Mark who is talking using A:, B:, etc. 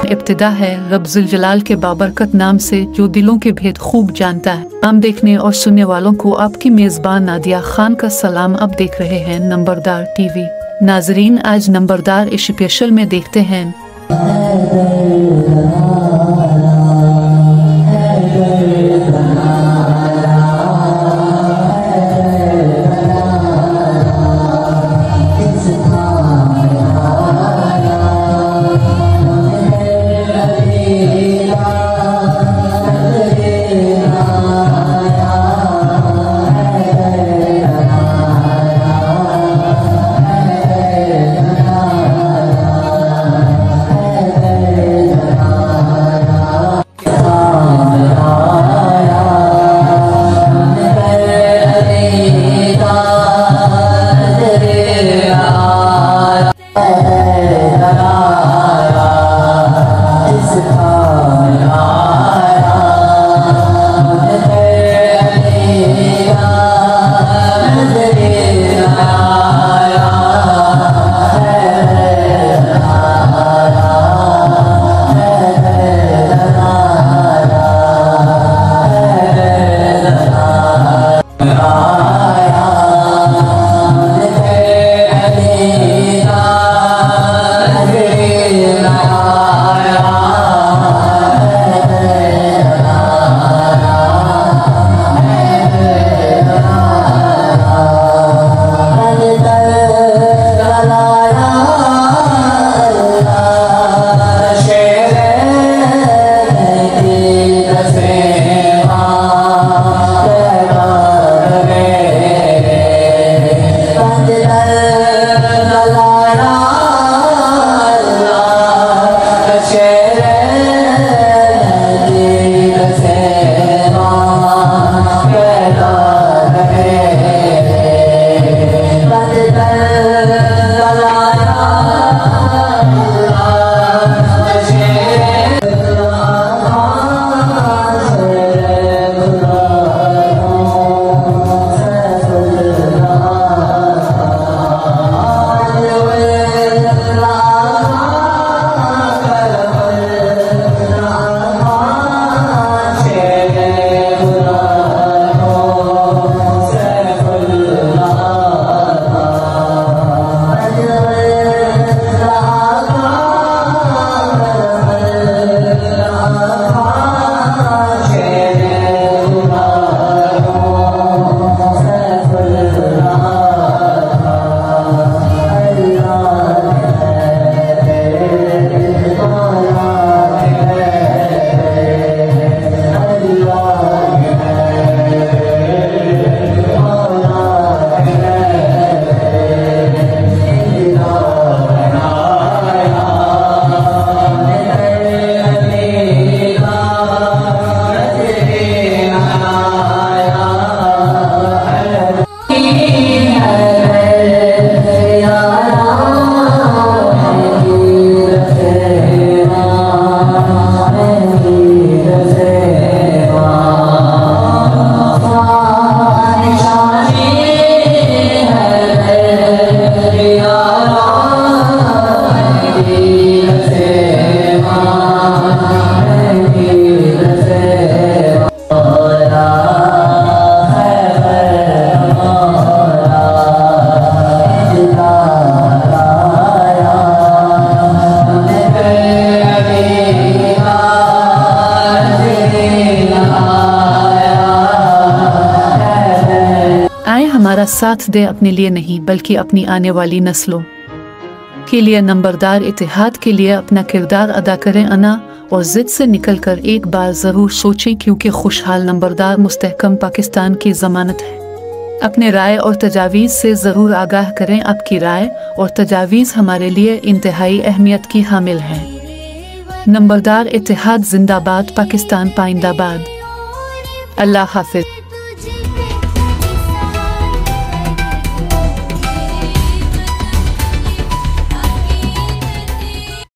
A: इब्तिदा है रब जुल जलाल के बाबरकत नाम से, जो दिलों के भेद खूब जानता है। आम देखने और सुनने वालों को आपकी मेज़बान नादिया खान का सलाम। अब देख रहे हैं नंबरदार टीवी। नाजरीन, आज नंबरदार स्पेशल में देखते हैं हमारा साथ दे, अपने लिए नहीं बल्कि अपनी आने वाली नस्लों के लिए। नंबरदार इत्तेहाद के लिए अपना किरदार अदा करें अना और ज़िद से निकलकर एक बार ज़रूर सोचें, क्योंकि खुशहाल नंबरदार मुस्तहकम पाकिस्तान की ज़मानत है। अपने राय और तजावीज़ से ज़रूर आगाह करें। आपकी राय और तजावीज़ हमारे लिए इंतहाई अहमियत की हामिल हैं। नंबरदार इत्तेहाद जिंदाबाद, पाकिस्तान पाइंदाबाद। अल्लाह हाफ़िज़।